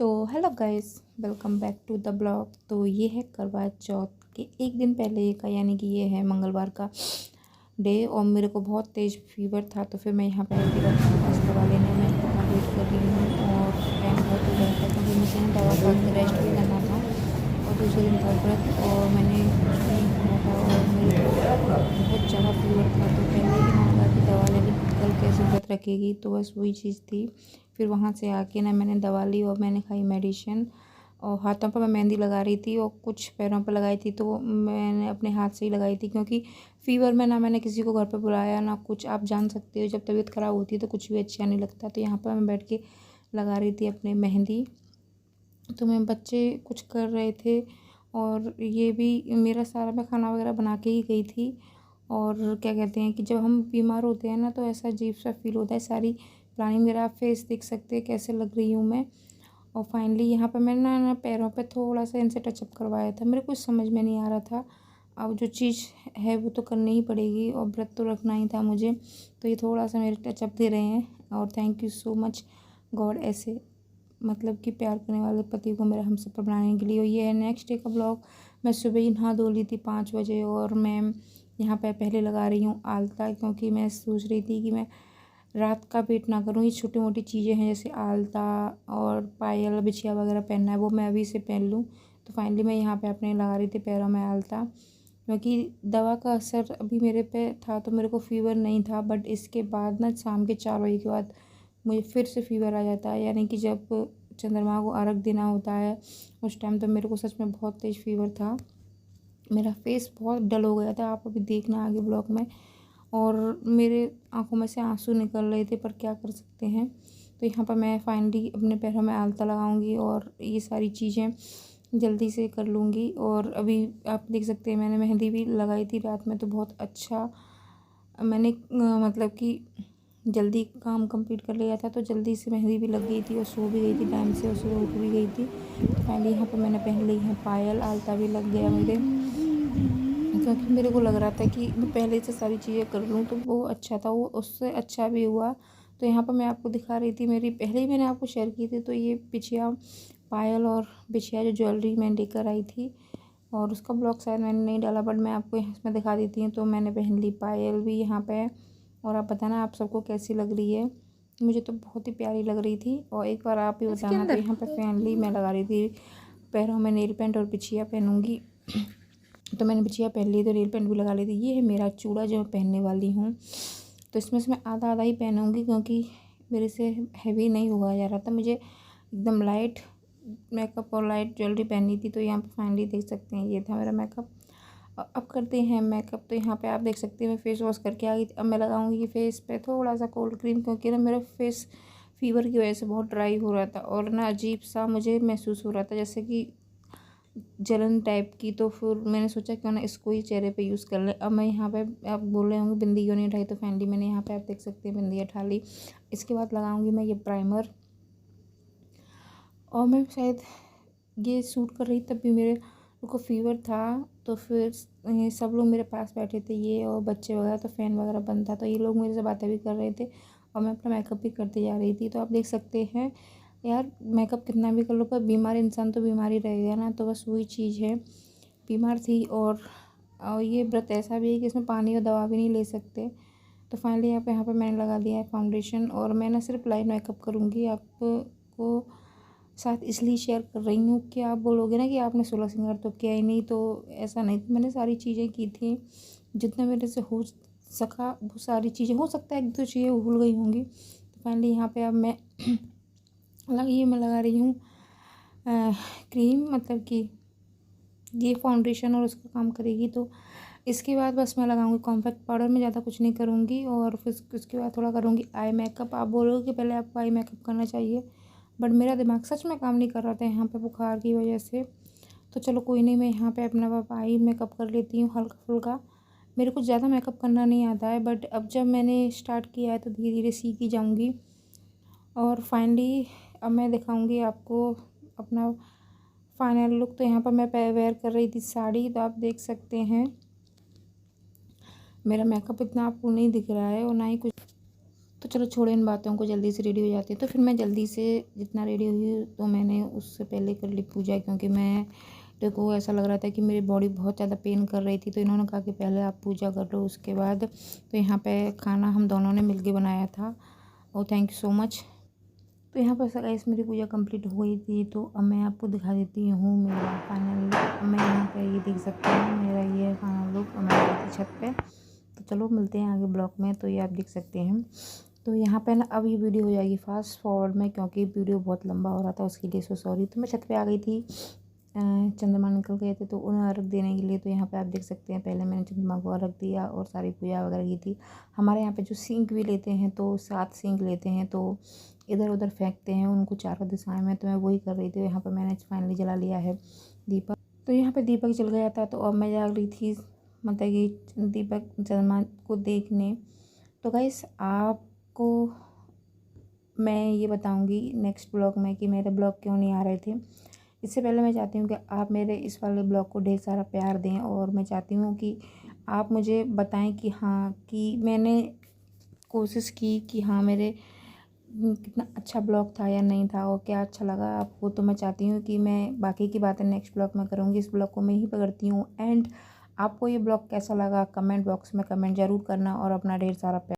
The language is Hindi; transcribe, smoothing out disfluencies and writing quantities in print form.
तो hello guys, welcome back to the blog. तो ये है करवा चौथ के एक दिन पहले का, यानी कि ये है मंगलवार का डे। और मेरे को बहुत तेज़ फीवर था, तो फिर मैं यहाँ पे आई थी डॉक्टर के पास दवा लेने। मैं यहाँ वेट कर रही हूँ और टाइम बहुत हो गया था, क्योंकि मुझे ना दवा खा के रेस्ट भी करना था और दूसरे दिन था व्रत, और मैंने कुछ भी नहीं खाया था और मेरे को बहुत ज़्यादा फीवर था। तो पहले ही मैंने कहा कि दवा ले ली, कल कैसे व्रत रखेगी। तो बस वही चीज़ थी। फिर वहाँ से आके ना मैंने दवा ली और मैंने खाई मेडिसिन। और हाथों पर मैं मेहंदी लगा रही थी और कुछ पैरों पर लगाई थी, तो वो मैंने अपने हाथ से ही लगाई थी, क्योंकि फ़ीवर में ना मैंने किसी को घर पे बुलाया ना कुछ। आप जान सकते हो जब तबीयत ख़राब होती है तो कुछ भी अच्छा नहीं लगता। तो यहाँ पर मैं बैठ के लगा रही थी अपने मेहंदी। तो मैं बच्चे कुछ कर रहे थे और ये भी मेरा सारा, मैं खाना वगैरह बना के ही गई थी। और क्या कहते हैं कि जब हम बीमार होते हैं ना, तो ऐसा अजीब सा फील होता है। सारी प्लानिंग, मेरा आप फेस देख सकते हैं कैसे लग रही हूँ मैं। और फाइनली यहाँ पे मैंने ना पैरों पे थोड़ा सा इनसे टचअप करवाया था। मेरे कुछ समझ में नहीं आ रहा था। अब जो चीज़ है वो तो करनी ही पड़ेगी और व्रत तो रखना ही था मुझे। तो ये थोड़ा सा मेरे टचअप दे रहे हैं और thank you so much God, ऐसे मतलब कि प्यार करने वाले पति को मेरा हम सफ़र बनाने के लिए। और ये है नेक्स्ट डे का ब्लॉग। मैं सुबह ही नहा धो ली थी 5 बजे, और मैं यहाँ पे पहले लगा रही हूँ आलता, क्योंकि मैं सोच रही थी कि मैं रात का वेट ना करूँ। ये छोटी मोटी चीज़ें हैं जैसे आलता और पायल बिछिया वगैरह पहनना है, वो मैं अभी से पहन लूँ। तो फाइनली मैं यहाँ पे अपने लगा रही थी पैरों में आलता, क्योंकि दवा का असर अभी मेरे पे था तो मेरे को फ़ीवर नहीं था। बट इसके बाद ना शाम के 4 बजे के बाद मुझे फिर से फ़ीवर आ जाता है, यानी कि जब चंद्रमा को अर्घ देना होता है उस टाइम। तो मेरे को सच में बहुत तेज़ फीवर था, मेरा फेस बहुत डल हो गया था। आप अभी देखना आगे ब्लॉग में। और मेरे आंखों में से आंसू निकल रहे थे, पर क्या कर सकते हैं। तो यहाँ पर मैं फाइनली अपने पैरों में आलता लगाऊंगी और ये सारी चीज़ें जल्दी से कर लूँगी। और अभी आप देख सकते हैं मैंने मेहंदी भी लगाई थी रात में, तो बहुत अच्छा मैंने मतलब कि जल्दी काम कंप्लीट कर लिया था। तो जल्दी से मेहंदी भी लग गई थी और सो भी गई थी टाइम से और सुबह उठ भी गई थी। तो फाइनली यहाँ पर मैंने पहन ली है पायल, आलता भी लग गया मेरे, क्योंकि मेरे को लग रहा था कि मैं पहले से सारी चीज़ें कर लूँ तो वो अच्छा था, वो उससे अच्छा भी हुआ। तो यहाँ पर मैं आपको दिखा रही थी, मेरी पहले ही मैंने आपको शेयर की थी। तो ये बिछिया पायल और बिछिया जो ज्वेलरी मैं लेकर आई थी, और उसका ब्लॉग शायद मैंने नहीं डाला, बट मैं आपको यहाँ इसमें दिखा देती हूँ। तो मैंने पहन ली पायल भी यहाँ पे। और आप बताना आप सबको कैसी लग रही है। मुझे तो बहुत ही प्यारी लग रही थी, और एक बार आप ही बताना। तो यहाँ पर फाइनली मैं लगा रही थी पैरों में नेल पेंट और बिछिया पहनूंगी। तो मैंने बिछिया पहन ली, तो नेल पेंट भी लगा ली थी। ये है मेरा चूड़ा जो मैं पहनने वाली हूँ। तो इसमें से मैं आधा आधा ही पहनूंगी, क्योंकि मेरे से हैवी नहीं हुआ जा रहा था। मुझे एकदम लाइट मेकअप और लाइट ज्वेलरी पहननी थी। तो यहाँ पे फाइनली देख सकते हैं ये था मेरा मेकअप। अब करते हैं मेकअप। तो यहाँ पे आप देख सकते हैं मैं फेस वॉश करके आ गई थी। अब मैं लगाऊंगी फेस पे थोड़ा सा कोल्ड क्रीम, क्योंकि ना मेरा फेस फीवर की वजह से बहुत ड्राई हो रहा था और ना अजीब सा मुझे महसूस हो रहा था, जैसे कि जलन टाइप की। तो फिर मैंने सोचा क्यों ना इसको ही चेहरे पे यूज़ कर ले। अब मैं यहाँ पे, आप बोल रहे होंगे बिंदी क्यों नहीं उठाई, तो फाइनली मैंने यहाँ पे आप देख सकते हैं बिंदी उठा ली। इसके बाद लगाऊंगी मैं ये प्राइमर। और मैं शायद ये सूट कर रही तब भी मेरे को फ़ीवर था। तो फिर ये सब लोग मेरे पास बैठे थे, ये और बच्चे वगैरह, तो फ़ैन वगैरह बंद था, तो ये लोग मेरे से बातें भी कर रहे थे और मैं अपना मेकअप भी करते जा रही थी। तो आप देख सकते हैं यार, मेकअप कितना भी कर लो पर बीमार इंसान तो बीमार ही रहेगा ना। तो बस वही चीज़ है, बीमार थी। और ये व्रत ऐसा भी है कि इसमें पानी और दवा भी नहीं ले सकते। तो फाइनली यहाँ पे मैंने लगा दिया है फाउंडेशन, और मैं ना सिर्फ लाइट मेकअप करूँगी। आपको साथ इसलिए शेयर कर रही हूँ कि आप बोलोगे ना कि आपने 16 श्रृंगार तो किया ही नहीं। तो ऐसा नहीं, मैंने सारी चीज़ें की थी जितना मेरे से हो सका। वो सारी चीज़ें, हो सकता है एक दो चीज़ें भूल गई होंगी। तो फाइनली यहाँ पे अब मैं मैं लगा रही हूँ क्रीम, मतलब कि ये फाउंडेशन और उसका काम करेगी। तो इसके बाद बस मैं लगाऊंगी कॉम्पैक्ट पाउडर में, ज़्यादा कुछ नहीं करूँगी। और फिर उसके बाद थोड़ा करूँगी आई मेकअप। आप बोलोगे कि पहले आपको आई मेकअप करना चाहिए, बट मेरा दिमाग सच में काम नहीं कर रहा था यहाँ पे बुखार की वजह से। तो चलो कोई नहीं, मैं यहाँ पे अपना आई मेकअप कर लेती हूँ हल्का फुल्का। मेरे को ज़्यादा मेकअप करना नहीं आता है, बट अब जब मैंने स्टार्ट किया है तो धीरे धीरे सीख ही जाऊँगी। और फाइनली अब मैं दिखाऊँगी आपको अपना फाइनल लुक। तो यहाँ पर मैं वेयर कर रही थी साड़ी, तो आप देख सकते हैं मेरा मेकअप इतना आपको नहीं दिख रहा है और ना ही कुछ। तो चलो छोड़ो इन बातों को, जल्दी से रेडी हो जाती है। तो फिर मैं जल्दी से जितना रेडी हुई तो मैंने उससे पहले कर ली पूजा, क्योंकि मैं देखो ऐसा लग रहा था कि मेरी बॉडी बहुत ज़्यादा पेन कर रही थी। तो इन्होंने कहा कि पहले आप पूजा कर लो उसके बाद। तो यहाँ पे खाना हम दोनों ने मिलके बनाया था। और थैंक यू सो मच। तो यहाँ पर गाइस मेरी पूजा कंप्लीट हो गई थी। तो अब मैं आपको दिखा देती हूँ मेरा फाइनल लुक। मैं यहाँ पे ये देख सकती हूँ मेरा ये फाइनल लुक। मैं गई थी छत पे। तो चलो मिलते हैं आगे ब्लॉग में। तो ये आप देख सकते हैं। तो यहाँ पे ना अब ये वीडियो हो जाएगी फास्ट फॉरवर्ड में, क्योंकि वीडियो बहुत लंबा हो रहा था, उसके लिए सो सॉरी। तो मैं छत पे आ गई थी। चंद्रमा निकल गए थे तो उन्हें अर्घ देने के लिए। तो यहाँ पे आप देख सकते हैं पहले मैंने चंद्रमा को अर्घ दिया और सारी पूजा वगैरह की थी। हमारे यहाँ पे जो सींग भी लेते हैं तो 7 सींग लेते हैं, तो इधर उधर फेंकते हैं उनको चारों दिशाएं में। तो मैं वही कर रही थी। यहाँ पर मैंने फाइनली जला लिया है दीपक। तो यहाँ पे दीपक जल गया था। तो अब मैं जा रही थी मतलब कि दीपक चंद्रमा को देखने। तो गाइस आपको मैं ये बताऊंगी नेक्स्ट ब्लॉग में कि मेरे ब्लॉग क्यों नहीं आ रहे थे। इससे पहले मैं चाहती हूँ कि आप मेरे इस वाले ब्लॉग को ढेर सारा प्यार दें, और मैं चाहती हूँ कि आप मुझे बताएं कि हाँ कि मैंने कोशिश की कि हाँ मेरे कितना अच्छा ब्लॉग था या नहीं था, और क्या अच्छा लगा आपको। तो मैं चाहती हूँ कि मैं बाकी की बातें नेक्स्ट ब्लॉग में करूँगी। इस ब्लॉग को मैं ही पकड़ती हूँ। एंड आपको ये ब्लॉग कैसा लगा कमेंट बॉक्स में कमेंट ज़रूर करना, और अपना ढेर सारा प्यार